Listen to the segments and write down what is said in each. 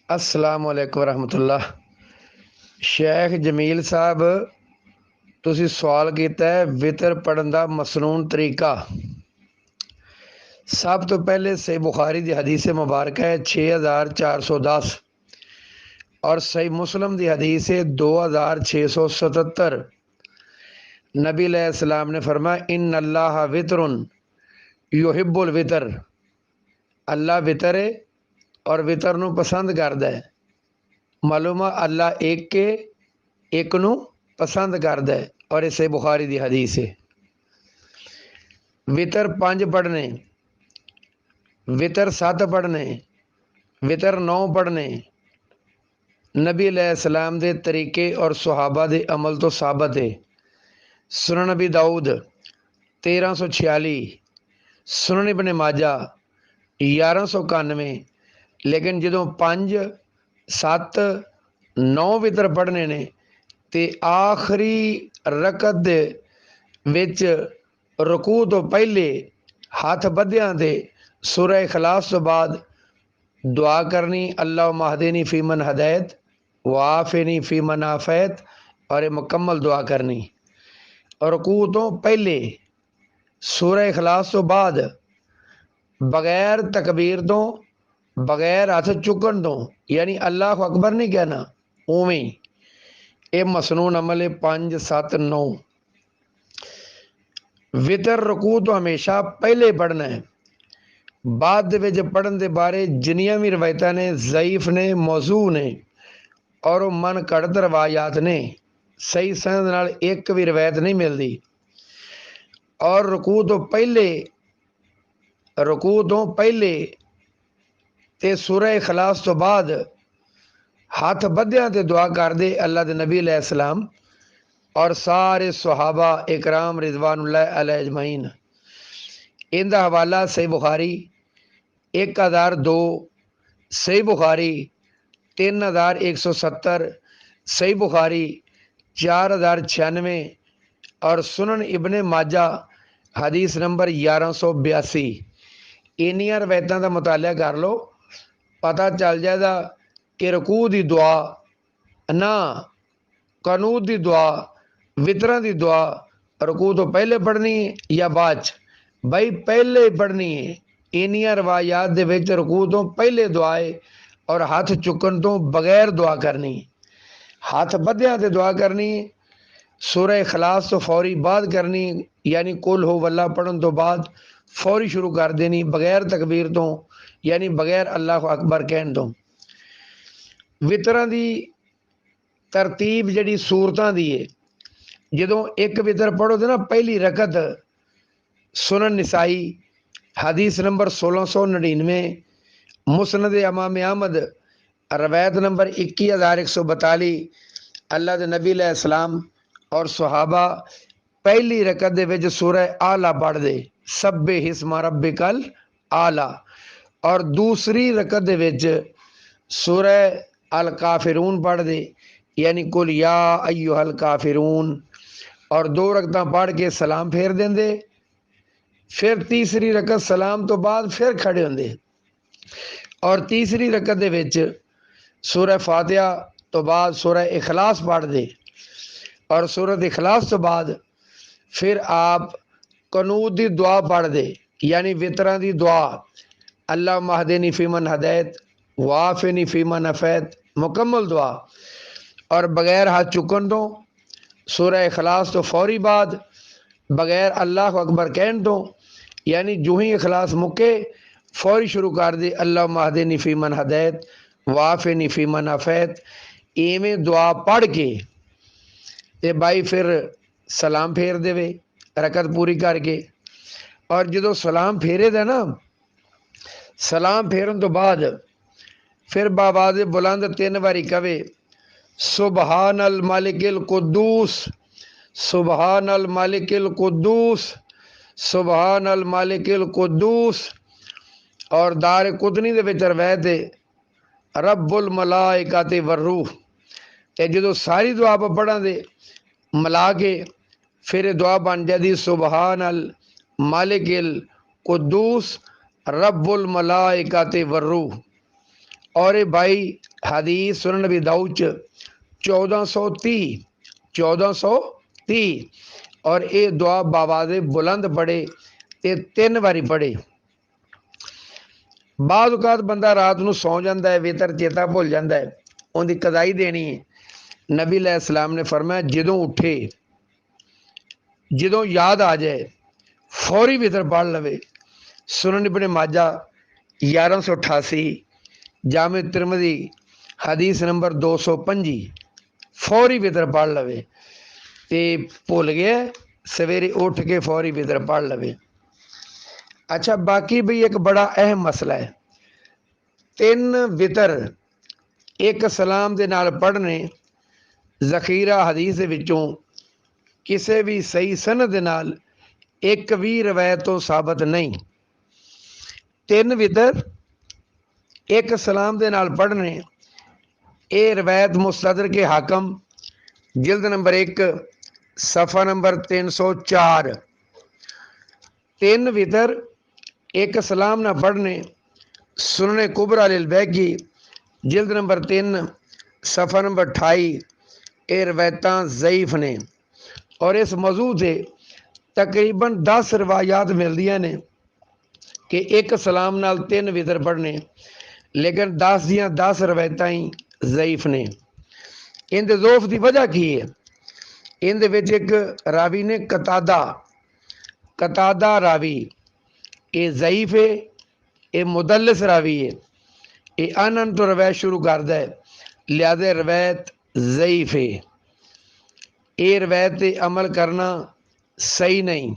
السلام علیکم ورحمۃ اللہ۔ شیخ جمیل صاحب، تسی سوال کیتا ہے وطر پڑھن دا مسنون طریقہ۔ سب تو پہلے صحیح بخاری دی حدیث مبارکہ ہے 6410 اور صحیح مسلم دی حدیث ہے 2677۔ نبی علیہ السلام نے فرمایا ان اللہ وطر یحب الوطر، اللہ وطر ہے اور وطر نو پسند کردا ہے۔ معلومہ اللہ ایک کے ایک نو پسند کردا ہے اور یہ صحیح بخاری دی حدیث ہے۔ وطر 5 پڑھنے، وطر 7 پڑھنے، وطر 9 پڑھنے نبی علیہ السلام دے طریقے اور صحابہ دے عمل تو ثابت ہے۔ سنن نبی داؤد 1346، سنن ابن ماجہ 1191۔ لیکن جدوں 5 7 9 وطر پڑھنے نے تے آخری رکعت دے وچ رکوع تو پہلے ہاتھ بدیاں تے سورہ اخلاص تو بعد دعا کرنی اللہم اہدنی فیمن ہدیت وعافنی فیمن عافیت، اور یہ مکمل دعا کرنی۔ اور رکوع تو پہلے سورہ اخلاص تو بعد بغیر تکبیر تو بغیر ہاتھ چکن تو، یعنی اللہ اکبر نہیں کہنا، اوویں یہ مسنون عمل ہے 5 7 9۔ وطر رکوع تو ہمیشہ پہلے پڑھنا ہے۔ بعد دے وچ پڑھن دے بارے جنیاں بھی روایتاں نے ضعیف نے، موضوع نے اور وہ من گھڑت روایات نے، صحیح سند نال ایک بھی روایت نہیں ملتی۔ اور رکوع تو پہلے تے سورہ اخلاص تو بعد ہاتھ بدیاں تے دعا کر دے اللہ دے نبی علیہ السلام اور سارے صحابہ اکرام رضوان اللہ علیہ اجمعین۔ ان دا حوالہ صحیح بخاری 1002، صحیح بخاری 3170، صحیح بخاری 4096 اور سنن ابن ماجہ حدیث نمبر 1182۔ انیاں روایتاں دا مطالعہ کر لو، پتہ چل جائے گا کہ رکوع دی دعا نہ قنوت دی دعا، وطراں دی دعا رکوع تو پہلے پڑھنی ہے یا بعد چ؟ بھائی پہلے پڑھنی ہے۔ انیاں روایات دے وچ رکوع تو پہلے دعا ہے اور ہاتھ چکن تو بغیر دعا کرنی ہے۔ ہاتھ بدیاں تے دعا کرنی ہے، سورہ اخلاص تو فوری بعد کرنی، یعنی قل ہو واللہ پڑھن تو بعد فوری شروع کر دینی بغیر تکبیر تو، یعنی بغیر اللہ اکبر کہن تو۔ وطراں دی ترتیب جڑی صورتاں دی ہے، جدوں ایک وطر پڑھو تے نا پہلی رکعت سنن نسائی حدیث نمبر 1699، مسند امام احمد روایت نمبر 21142، اللہ دے نبی علیہ السلام اور صحابہ پہلی رکعت دے وچ سورہ اعلیٰ پڑھ دے سبح اسم ربک الاعلیٰ، اور دوسری رکعت دے وچ سورہ الکافرون پڑھ دے، یعنی قل یا ایھا الکافرون، اور 2 رکعتاں پڑھ کے سلام پھیر دیں دے، پھر تیسری رکعت سلام تو بعد پھر کھڑے ہوندے، اور تیسری رکعت دے وچ سورہ فاتحہ تو بعد سورہ اخلاص پڑھ دے، اور سورۃ اخلاص تو بعد پھر آپ قنوت دی دعا پڑھ دے، یعنی وطراں دی دعا اللہم اہدنی فیمن ہدیت وعافنی فیمن عافیت، مکمل دعا، اور بغیر ہاتھ چکن تو سورہ اخلاص تو فوری بعد بغیر اللہ اکبر کہن تو، یعنی جو ہی اخلاص مکے فوری شروع کر دے اللہم اہدنی فیمن ہدیت وعافنی فیمن عافیت، ایویں دعا پڑھ کے تے بھائی پھر سلام پھیر دے رکعت پوری کر کے۔ اور جدو سلام پھیرے دا نا، سلام پھیرن تو بعد پھر باواز بلند 3 واری کہے سبحان الملک القدوس، سبحان الملک القدوس، سبحان الملک القدوس، اور دار قطنی دے وچ روایت ہے رب الملائکۃ والروح۔ تے جدو ساری دعا پڑھاں دے ملا کے پھر دعا بن جاتی سبحان الملک القدوس رب الملائکۃ والروح، اور یہ بائی حدیث سنن نبی داؤد 1430 اور یہ دعا باواز بلند پڑھے تے 3 واری پڑھے۔ بعض اوقات بندہ رات نو سو جاتا ہے، ویتر چیتا بھول جاتا ہے، ان کی قضائی دینی ہے۔ نبی علیہ السلام نے فرمایا جدوں اٹھے، جدوں یاد آ جائے فوری ویتر پڑھ لوے۔ سنن ابن ماجہ 1188، جامع ترمذی حدیث نمبر 225، فوری ویتر پڑھ لوے تے بھول گیا سویرے اٹھ کے فوری ویتر پڑھ لوے۔ اچھا باقی بھی ایک بڑا اہم مسئلہ ہے، 3 وطر ایک سلام دے نال پڑھنے ذخیرہ حدیث دے وچوں کسے بھی صحیح سند دے نال ایک بھی روایت تو ثابت نہیں۔ 3 وطر ایک سلام دے نال پڑھنے اے روایت مستدرک کے حاکم جلد نمبر 1 صفحہ نمبر 304، 3 وطر ایک سلام نہ پڑھنے سنن کبریٰ للبیہقی جلد نمبر 3 صفحہ نمبر 28، یہ روایتاں ضعیف نے، اور اس موضوع سے تقریباً 10 روایات ملدیاں نے کہ ایک سلام نال 3 وطر پڑھنے، لیکن 10 دیاں 10 روایتاں ہی ضعیف نے۔ ان دے ضعف دی وجہ کی ہے؟ ان دے وچ ایک راوی نے قتادہ راوی، یہ ضعیف ہے، یہ مدلس راوی ہے، یہ انن تو روایت شروع کردا ہے، لہذا روایت ضعیف ہے، یہ روایت تے عمل کرنا صحیح نہیں۔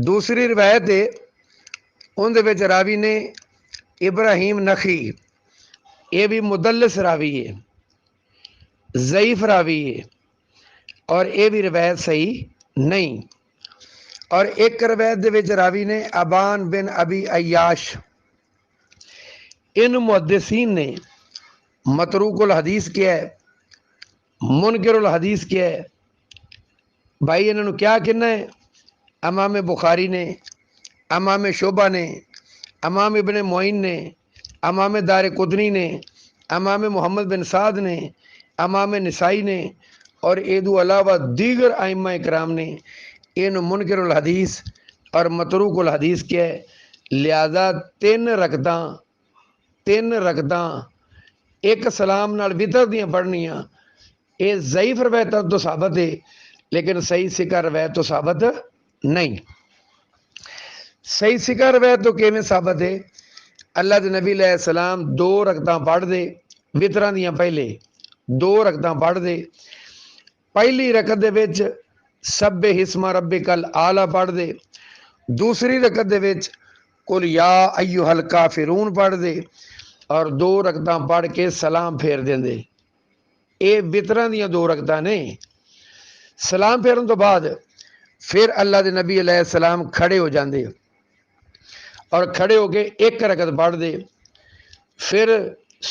دوسری روایت ہے ان دے وچ راوی نے ابراہیم نخی، یہ بھی مدلس راوی ہے، ضعیف راوی ہے، اور یہ بھی روایت صحیح نہیں۔ اور ایک روایت دے وچ راوی نے ابان بن ابی عیاش، ان محدثین نے متروک الحدیث کیا ہے، منکر الحدیث کیا ہے۔ بھائی انہوں نے کیا کہنا ہے؟ امام بخاری نے، امام شعبہ نے، امام ابن معین نے، امام دار قطنی نے، امام محمد بن سعد نے، امام نسائی نے، اور ایدو علاوہ دیگر ائمہ اکرام نے ان منکر الحدیث اور متروک الحدیث کیا ہے۔ لہذا 3 رکعتاں ایک سلام نال وطر دیاں پڑھنیاں، یہ ضعیف روایت تو ثابت ہے، لیکن صحیح سکہ روایت تو ثابت نہیں۔ صحیح سکہ روایت تو کیویں ثابت ہے؟ اللہ دے نبی علیہ السلام 2 رکعتاں پڑھ دے وطراں دیاں، پہلے 2 رکعتاں پڑھ دے، پہلی رکعت دے وچ سبح اسم ربک الاعلی پڑھ دے، دوسری رکعت دے وچ قل یا ایھا الکافرون پڑھ دے، اور 2 رکعتاں پڑھ کے سلام پھیر دے۔ اے وطراں دیاں 2 رکعتاں نے۔ سلام پھیرن تو بعد پھر اللہ دے نبی علیہ السلام کھڑے ہو جاندے، اور کھڑے ہو کے 1 رکعت پڑھ دے، پھر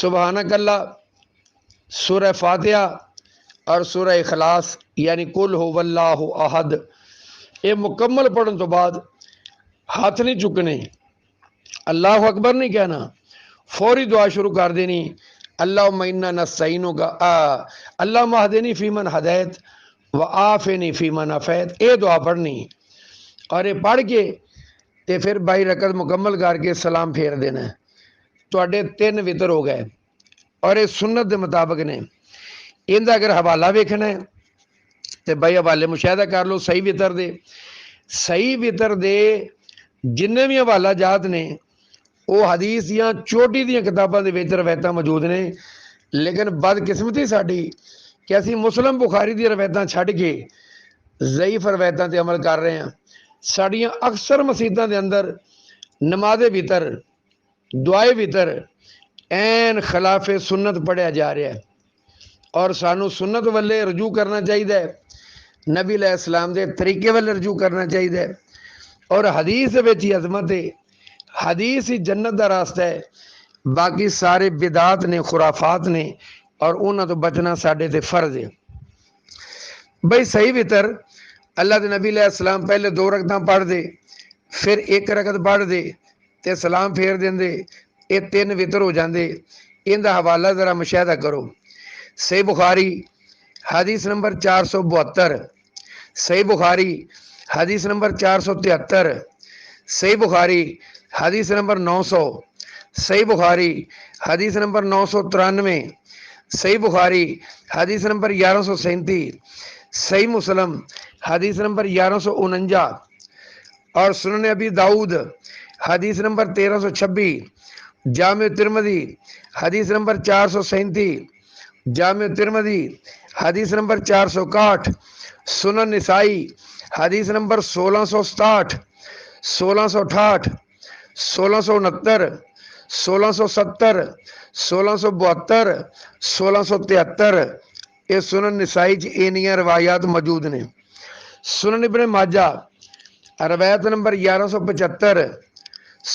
سبحانک اللہ، سورہ فاتحہ اور سورہ اخلاص یعنی قل هو اللہ احد، یہ مکمل پڑھن تو بعد ہاتھ نہیں چکنے، اللہ اکبر نہیں کہنا، فوری دعا شروع کر دینی، اللہم انا نستعینک، اللہم اہدنی فیمن ہدیت وعافنی فیمن عافیت، یہ دعا پڑھنی، اور یہ پڑھ کے تے پھر 22 رکعت مکمل کر کے سلام پھیر دینا ہے، تواڈے 3 وطر ہو گئے، اور یہ سنت دے مطابق نے۔ ان دا اگر حوالہ ویکھنا ہے تے بھائی حوالے مشاہدہ کر لو صحیح وطر دے جننے بھی حوالہ جات نے وہ حدیث دیاں چوٹی دیاں کتاباں دے وچ روایتاں موجود نے، لیکن بدقسمتی ساڈی کہ اسی مسلم بخاری دی روایتاں چھڈ کے ضعیف روایتاں تے عمل کر رہے ہیں۔ ساڈیاں اکثر مسیتاں دے اندر نماز وطر، دعائے وطر این خلاف سنت پڑھیا جا رہا ہے، اور سانو سنت والے رجوع کرنا چاہیے، نبی علیہ السلام دے طریقے والے رجوع کرنا چاہیے، اور حدیث وچ ہی عظمت ہے، حدیث ہی جنت دا راستہ ہے، باقی سارے بدعات نے، خرافات نے، اور انہاں تو بچنا ساڈے تے فرض ہے۔ بھائی صحیح وطر اللہ دے نبی علیہ السلام پہلے 2 رکعتاں پڑھ دے، پھر 1 رکعت پڑھ دے تے سلام پھیر دیندے، ਇਹ 3 ਵਿਤਰ ਹੋ ਜਾਂਦੇ। ਇਹਦਾ ਹਵਾਲਾ ਜ਼ਰਾ ਮੁਸ਼ਾਹਦਾ ਕਰੋ। ਸਹੀ ਬੁਖਾਰੀ حدیث نمبر 472, صحیح بخاری حدیث نمبر 473, صحیح بخاری حدیث نمبر 900, صحیح بخاری حدیث نمبر 993, صحیح بخاری حدیث نمبر 1137, صحیح مسلم حدیث نمبر 1149 اور سنن ابی داؤد حدیث نمبر 1326، جامع ترمذی حدیث نمبر 437، جامع ترمذی حدیث نمبر 461، سنن نسائی حدیث نمبر 1667، 1668، 1669، 1670، 1672، 1673۔ یہ سنن نسائی اینیاں روایات موجود نے۔ سنن ابن ماجہ روایت نمبر 1175،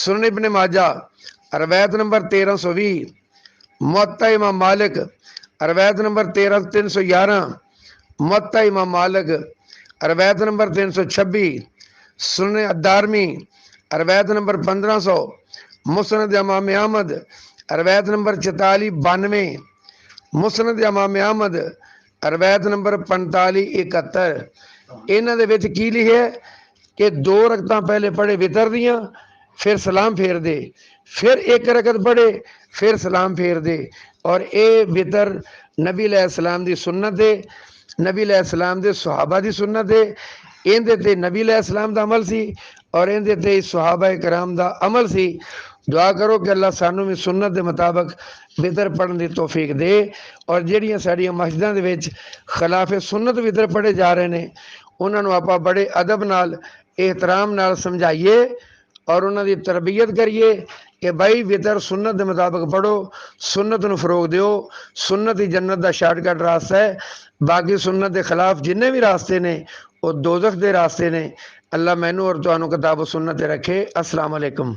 سنن ابن ماجہ روایت نمبر 1320، موطا امام مالک روایت نمبر 311، موطا امام مالک روایت نمبر 326، سنن الدارمی روایت نمبر 1500، مسند امام احمد روایت نمبر 4492، مسند امام احمد روایت نمبر 4571۔ انہاں دے وچ کی لکھیا ہے کہ 2 رکعتاں پہلے پڑھے وتر دیاں، پھر سلام پھیر دے، پھر 1 رکعت پڑھے، پھر سلام پھیر دے۔ اور اے وتر نبی علیہ السلام دی سنت ہے، نبی علیہ السلام دے صحابہ دی سنت ہے۔ اندے تے نبی علیہ السلام دا عمل سی اور اندے تے صحابہ کرام دا عمل سی۔ دعا کرو کہ اللہ سانو بھی سنت دے مطابق وتر پڑھن دی توفیق دے، اور جہڑیاں ساڈیاں مسجداں دے وچ خلاف سنت وتر پڑھے جا رہے نے انہاں نو آپا بڑے ادب نال احترام نال سمجھائیے اور انہاں دی تربیت کریے کہ بھائی وتر سنت دے مطابق پڑھو، سنت نو فروغ دیو۔ سنت ہی جنت دا شارٹ کٹ راستہ ہے، باقی سنت دے خلاف جننے بھی راستے نے وہ دوزخ دے راستے نے۔ اللہ مینوں اور تانوں کتاب و سنت رکھے۔ السلام علیکم۔